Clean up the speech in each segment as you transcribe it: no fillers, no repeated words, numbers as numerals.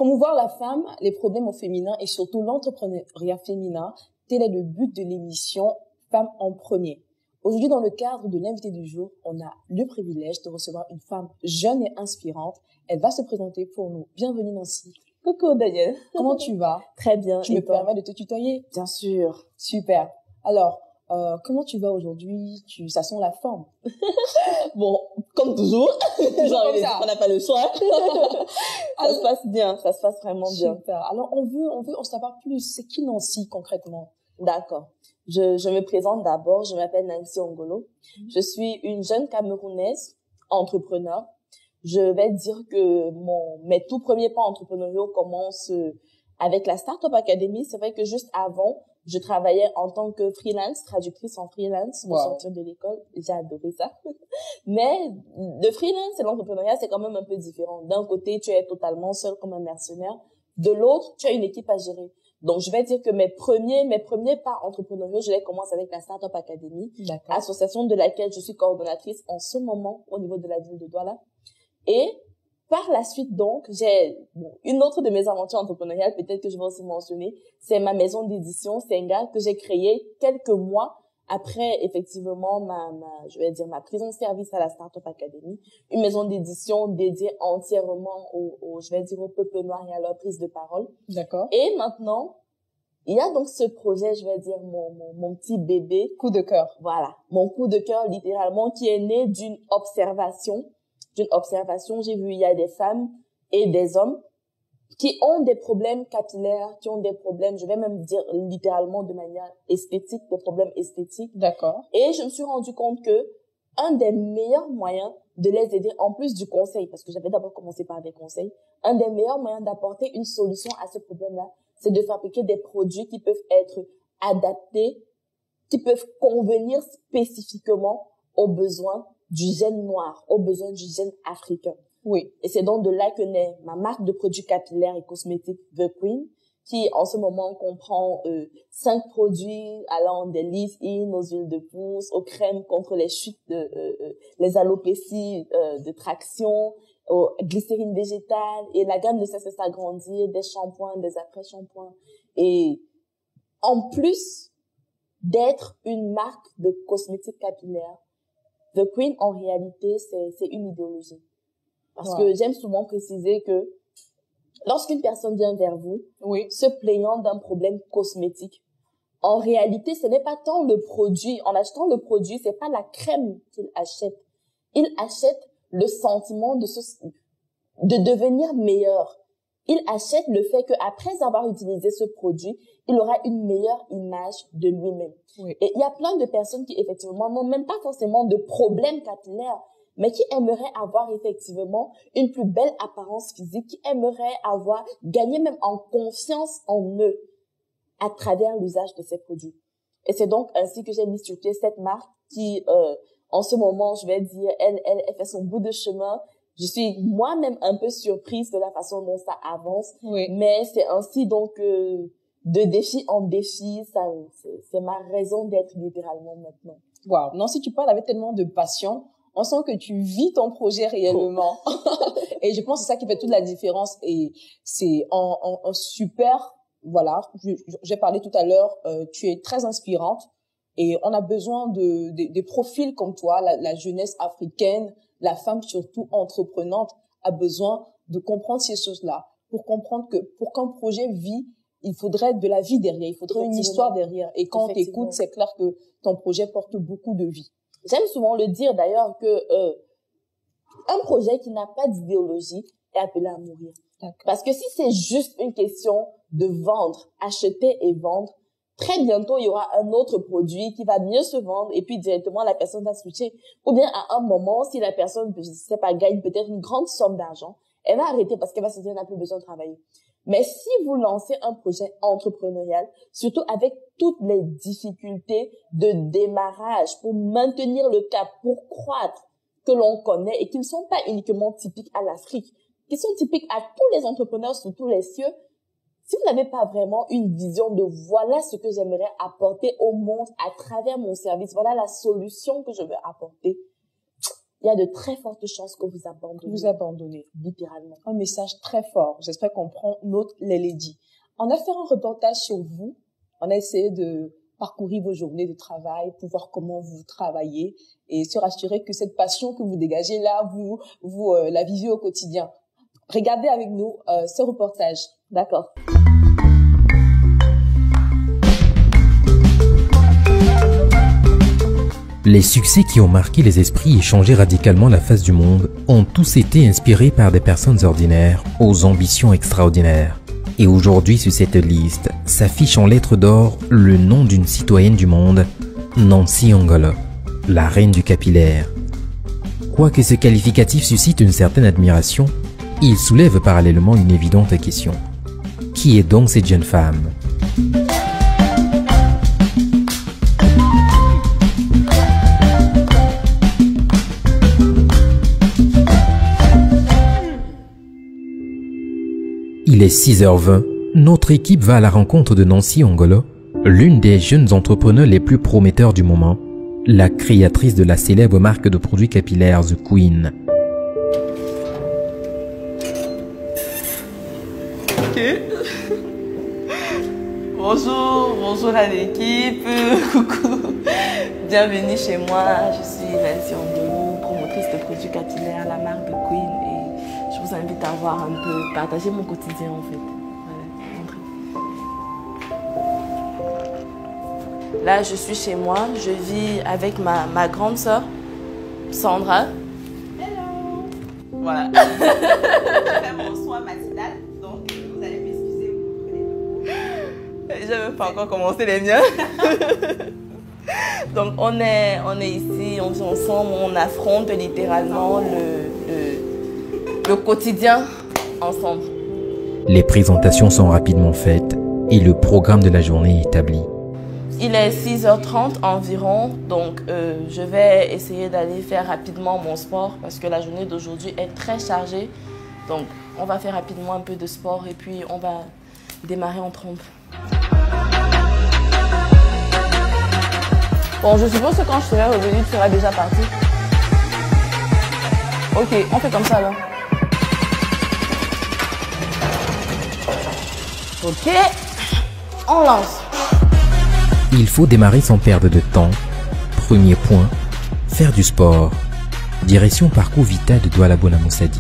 Promouvoir la femme, les problèmes au féminin et surtout l'entrepreneuriat féminin, tel est le but de l'émission Femmes en premier. Aujourd'hui, dans le cadre de l'invité du jour, on a le privilège de recevoir une femme jeune et inspirante. Elle va se présenter pour nous. Bienvenue Nancy. Coucou Daniel. Comment tu vas? Très bien. Tu me permets de te tutoyer? Bien sûr. Super. Alors, comment tu vas aujourd'hui? Ça sent la forme. Bon, comme toujours. Genre, on n'a pas le choix. Ça se passe bien. Ça se passe vraiment bien. Super. Alors, on veut en savoir plus. C'est qui Nancy concrètement? D'accord. Je me présente d'abord. Je m'appelle Nancy Ongolo. Je suis une jeune Camerounaise entrepreneur. Je vais dire que mes tout premiers pas entrepreneuriaux commencent avec la Startup Academy. C'est vrai que juste avant, je travaillais en tant que freelance, traductrice en freelance pour sortir de l'école. J'ai adoré ça. Mais le freelance et l'entrepreneuriat, c'est quand même un peu différent. D'un côté, tu es totalement seul comme un mercenaire. De l'autre, tu as une équipe à gérer. Donc, je vais dire que mes premiers pas entrepreneuriaux, je les commence avec la Startup Academy, association de laquelle je suis coordonnatrice en ce moment au niveau de la ville de Douala. Et par la suite, donc, j'ai une autre de mes aventures entrepreneuriales, peut-être que je vais aussi mentionner, c'est ma maison d'édition Senga que j'ai créée quelques mois après effectivement ma prise en service à la Startup Academy, une maison d'édition dédiée entièrement au peuple noir et à leur prise de parole. D'accord. Et maintenant, il y a donc ce projet, je vais dire mon petit bébé, coup de cœur. Voilà, mon coup de cœur littéralement qui est né d'une observation. J'ai vu il y a des femmes et des hommes qui ont des problèmes capillaires, qui ont des problèmes, je vais même dire littéralement de manière esthétique, des problèmes esthétiques. D'accord. Et je me suis rendu compte que un des meilleurs moyens de les aider, en plus du conseil, parce que j'avais d'abord commencé par des conseils, un des meilleurs moyens d'apporter une solution à ce problème-là, c'est de fabriquer des produits qui peuvent être adaptés, qui peuvent convenir spécifiquement aux besoins du gène noir, aux besoins du gène africain. Oui. Et c'est donc de là que naît ma marque de produits capillaires et cosmétiques The Queen, qui en ce moment comprend 5 produits allant des leave-in aux huiles de pousse, aux crèmes contre les chutes les alopécies de traction, aux glycérines végétales, et la gamme ne cesse de s'agrandir, des shampoings, des après-shampoings. Et en plus d'être une marque de cosmétiques capillaires, The Queen, en réalité, c'est une idéologie. Parce que j'aime souvent préciser que lorsqu'une personne vient vers vous, se plaignant d'un problème cosmétique, en réalité, ce n'est pas tant le produit. En achetant le produit, c'est pas la crème qu'il achète. Il achète le sentiment de devenir meilleur. Il achète le fait qu'après avoir utilisé ce produit, il aura une meilleure image de lui-même. Oui. Et il y a plein de personnes qui, effectivement, n'ont même pas forcément de problème capillaire, mais qui aimeraient avoir, effectivement, une plus belle apparence physique, qui aimeraient gagner même en confiance en eux à travers l'usage de ces produits. Et c'est donc ainsi que j'ai mis sur pied cette marque qui, en ce moment, je vais dire, elle fait son bout de chemin. Je suis moi-même un peu surprise de la façon dont ça avance. Oui. Mais c'est ainsi donc de défi en défi, c'est ma raison d'être littéralement maintenant. Waouh, non, si tu parles avec tellement de passion, on sent que tu vis ton projet réellement. Et je pense que c'est ça qui fait toute la différence. Et c'est un super, voilà, j'ai parlé tout à l'heure, tu es très inspirante. Et on a besoin des profils comme toi, la jeunesse africaine, la femme surtout entreprenante a besoin de comprendre ces choses-là. Pour comprendre que pour qu'un projet vit, il faudrait de la vie derrière, il faudrait une histoire derrière. Et quand on t'écoute, c'est clair que ton projet porte beaucoup de vie. J'aime souvent le dire d'ailleurs que un projet qui n'a pas d'idéologie est appelé à mourir. Parce que si c'est juste une question de vendre, acheter et vendre, très bientôt il y aura un autre produit qui va mieux se vendre et puis directement la personne va switcher. Ou bien à un moment, si la personne, je sais pas, gagne peut-être une grande somme d'argent, elle va arrêter parce qu'elle va se dire qu'elle n'a plus besoin de travailler. Mais si vous lancez un projet entrepreneurial, surtout avec toutes les difficultés de démarrage pour maintenir le cap, pour croître, que l'on connaît et qui ne sont pas uniquement typiques à l'Afrique, qui sont typiques à tous les entrepreneurs sur tous les cieux, si vous n'avez pas vraiment une vision de voilà ce que j'aimerais apporter au monde à travers mon service, voilà la solution que je veux apporter, il y a de très fortes chances que vous abandonnez. Vous abandonnez. Littéralement. Un message très fort. J'espère qu'on prend note, les ladies. On a fait un reportage sur vous. On a essayé de parcourir vos journées de travail pour voir comment vous travaillez et se rassurer que cette passion que vous dégagez là, vous la vivez au quotidien. Regardez avec nous ce reportage. D'accord. Les succès qui ont marqué les esprits et changé radicalement la face du monde ont tous été inspirés par des personnes ordinaires aux ambitions extraordinaires. Et aujourd'hui, sur cette liste, s'affiche en lettres d'or le nom d'une citoyenne du monde, Nancy Ongolo, la reine du capillaire. Quoique ce qualificatif suscite une certaine admiration, il soulève parallèlement une évidente question. Qui est donc cette jeune femme ? Il est 6h20, notre équipe va à la rencontre de Nancy Ongolo, l'une des jeunes entrepreneurs les plus prometteurs du moment, la créatrice de la célèbre marque de produits capillaires The Queen. Ok. Bonjour à l'équipe, coucou. Bienvenue chez moi, je suis Nancy Ongolo, promotrice de produits capillaires, la marque The Queen. Je vous invite à voir un peu, partager mon quotidien en fait. Voilà, là, je suis chez moi, je vis avec ma grande sœur, Sandra. Hello. Voilà. Je fais mon soin matinal, donc vous allez m'excuser, vous prenez. Je n'ai pas encore commencé les miens. Donc on est ici, on vit ensemble, on affronte littéralement le quotidien ensemble. Les présentations sont rapidement faites et le programme de la journée est établi. Il est 6h30 environ, donc je vais essayer d'aller faire rapidement mon sport parce que la journée d'aujourd'hui est très chargée. Donc on va faire rapidement un peu de sport et puis on va démarrer en trompe. Bon, je suppose que quand je serai revenue, tu seras déjà parti. Ok, on fait comme ça alors. Ok, on lance. Il faut démarrer sans perdre de temps. Premier point, faire du sport. Direction parcours vital de Douala Bonamoussadi.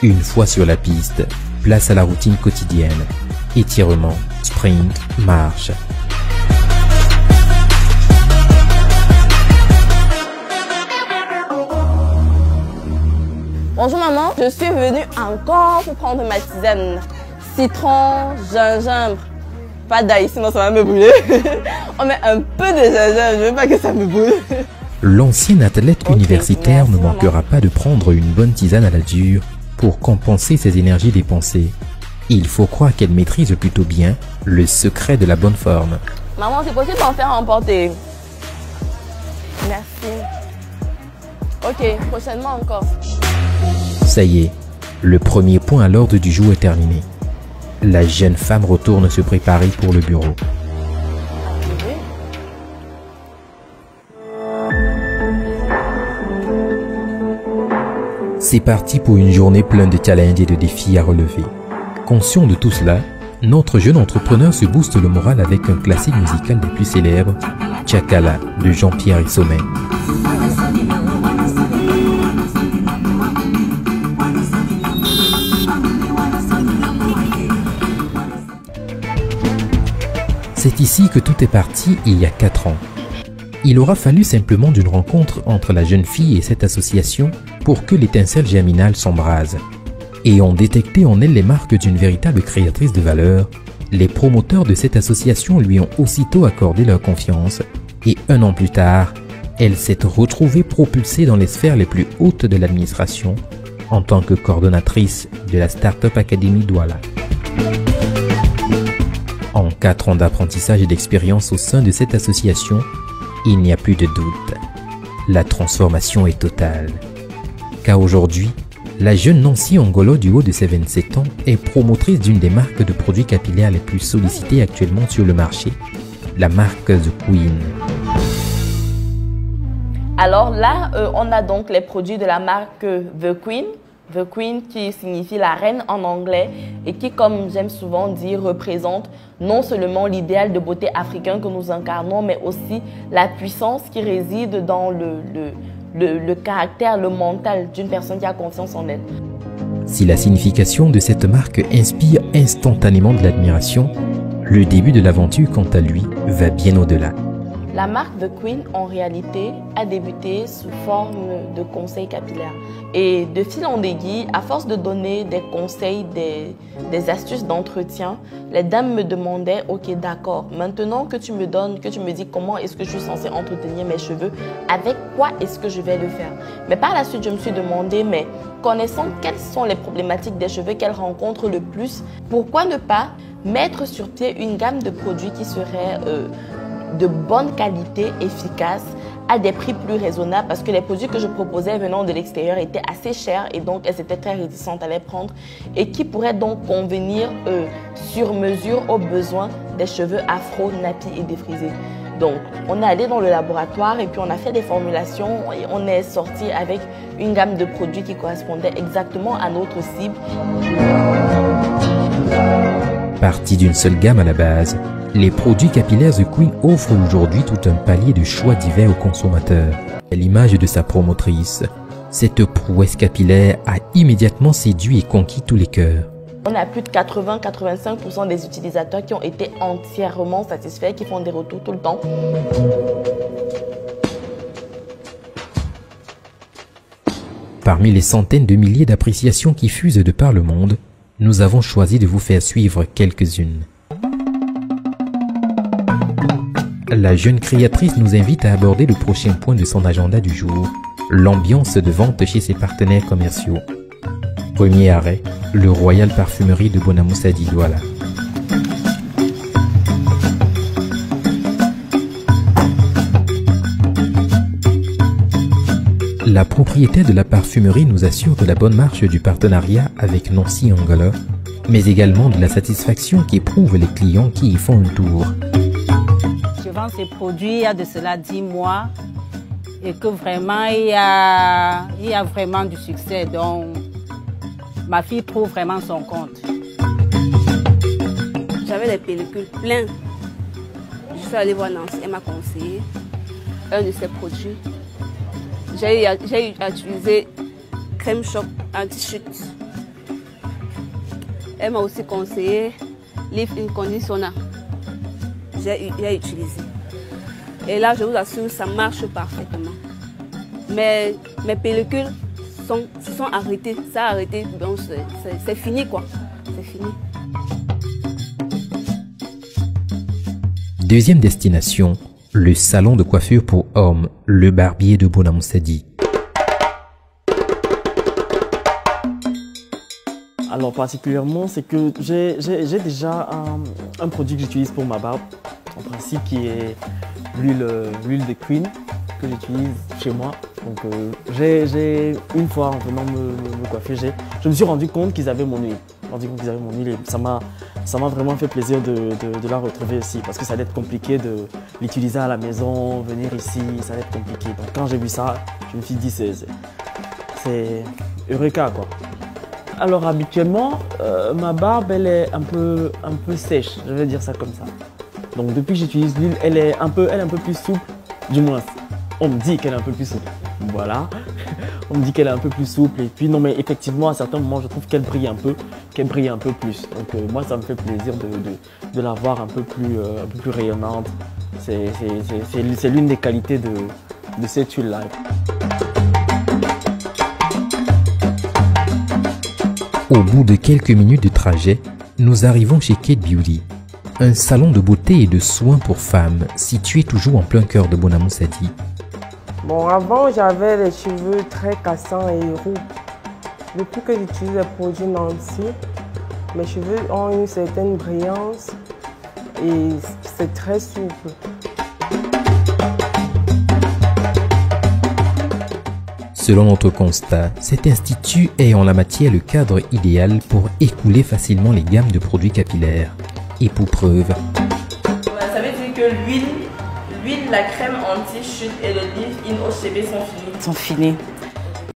Une fois sur la piste, place à la routine quotidienne. Étirement, sprint, marche. Bonjour maman, je suis venue encore pour prendre ma tisane. Citron, gingembre. Pas d'ail, sinon ça va me brûler. On met un peu de gingembre, je veux pas que ça me brûle. L'ancienne athlète universitaire ne manquera pas de prendre une bonne tisane à la dure pour compenser ses énergies dépensées. Il faut croire qu'elle maîtrise plutôt bien le secret de la bonne forme. Maman, c'est possible d'en faire emporter. Merci. Ok, prochainement encore. Ça y est, le premier point à l'ordre du jour est terminé. La jeune femme retourne se préparer pour le bureau. C'est parti pour une journée pleine de challenges et de défis à relever. Conscient de tout cela, notre jeune entrepreneur se booste le moral avec un classique musical des plus célèbres, Tchakala de Jean-Pierre Issomé. C'est ici que tout est parti il y a 4 ans. Il aura fallu simplement d'une rencontre entre la jeune fille et cette association pour que l'étincelle germinale s'embrase. Et ont détecté en elle les marques d'une véritable créatrice de valeur. Les promoteurs de cette association lui ont aussitôt accordé leur confiance et 1 an plus tard, elle s'est retrouvée propulsée dans les sphères les plus hautes de l'administration en tant que coordonnatrice de la Startup Academy Douala. En 4 ans d'apprentissage et d'expérience au sein de cette association, il n'y a plus de doute. La transformation est totale. Car aujourd'hui, la jeune Nancy Ongolo du haut de ses 27 ans est promotrice d'une des marques de produits capillaires les plus sollicitées actuellement sur le marché, la marque The Queen. Alors là, on a donc les produits de la marque The Queen. The Queen qui signifie la reine en anglais et qui, comme j'aime souvent dire, représente non seulement l'idéal de beauté africain que nous incarnons, mais aussi la puissance qui réside dans le caractère, le mental d'une personne qui a confiance en elle. Si la signification de cette marque inspire instantanément de l'admiration, le début de l'aventure, quant à lui, va bien au-delà. La marque The Queen, en réalité, a débuté sous forme de conseils capillaires. Et de fil en aiguille, à force de donner des conseils, des astuces d'entretien, les dames me demandaient, ok, d'accord, maintenant que tu me donnes, que tu me dis comment est-ce que je suis censée entretenir mes cheveux, avec quoi est-ce que je vais le faire? Mais par la suite, je me suis demandé, mais connaissant quelles sont les problématiques des cheveux qu'elles rencontrent le plus, pourquoi ne pas mettre sur pied une gamme de produits qui serait de bonne qualité, efficace, à des prix plus raisonnables, parce que les produits que je proposais venant de l'extérieur étaient assez chers et donc elles étaient très réticentes à les prendre et qui pourraient donc convenir sur mesure aux besoins des cheveux afro, nappis et défrisés. Donc, on est allé dans le laboratoire et puis on a fait des formulations et on est sorti avec une gamme de produits qui correspondait exactement à notre cible. Parti d'une seule gamme à la base, les produits capillaires The Queen offrent aujourd'hui tout un palier de choix divers aux consommateurs. À l'image de sa promotrice, cette prouesse capillaire a immédiatement séduit et conquis tous les cœurs. On a plus de 80-85% des utilisateurs qui ont été entièrement satisfaits, qui font des retours tout le temps. Parmi les centaines de milliers d'appréciations qui fusent de par le monde, nous avons choisi de vous faire suivre quelques-unes. La jeune créatrice nous invite à aborder le prochain point de son agenda du jour, l'ambiance de vente chez ses partenaires commerciaux. Premier arrêt, le Royal Parfumerie de Bonamoussadi Douala. La propriétaire de la parfumerie nous assure de la bonne marche du partenariat avec Nancy Angola, mais également de la satisfaction qu'éprouvent les clients qui y font un tour. Je vends ces produits il y a de cela 10 mois et que vraiment il y a vraiment du succès. Donc ma fille trouve vraiment son compte. J'avais des pellicules pleines. Je suis allée voir Nancy, elle m'a conseillé un de ses produits. J'ai utilisé crème choc anti-chute. Elle m'a aussi conseillé leave-in conditioner. J'ai utilisé. Et là, je vous assure, ça marche parfaitement. Mais mes pellicules se sont arrêtées. Ça a arrêté, donc c'est fini quoi. C'est fini. Deuxième destination, le salon de coiffure pour hommes, le barbier de Bonamoussadi. Alors particulièrement, c'est que j'ai déjà un produit que j'utilise pour ma barbe, en principe qui est l'huile de Queen que j'utilise chez moi. Donc j'ai une fois en venant me coiffer, je me suis rendu compte qu'ils avaient mon huile. Et ça m'a vraiment fait plaisir de la retrouver aussi parce que ça allait être compliqué de l'utiliser à la maison, venir ici, ça allait être compliqué. Donc quand j'ai vu ça, je me suis dit c'est Eureka quoi. Alors habituellement, ma barbe elle est un peu sèche, je vais dire ça comme ça. Donc depuis que j'utilise l'huile, elle est un peu plus souple, du moins on me dit qu'elle est un peu plus souple. Voilà, on me dit qu'elle est un peu plus souple et puis non mais effectivement à certains moments je trouve qu'elle brille un peu plus. Donc moi ça me fait plaisir de la voir un peu plus rayonnante. C'est l'une des qualités de cette huile là. Au bout de quelques minutes de trajet, nous arrivons chez Kate Beauty, un salon de beauté et de soins pour femmes situé toujours en plein cœur de Bonamoussadi. Bon, avant j'avais les cheveux très cassants et roux. Depuis que j'utilise les produits Nancy, mes cheveux ont une certaine brillance et c'est très souple. Selon notre constat, cet institut est en la matière le cadre idéal pour écouler facilement les gammes de produits capillaires. Et pour preuve, Ça veut dire l'huile, la crème anti-chute et le leave-in au cheveux sont finis. Ils sont finis.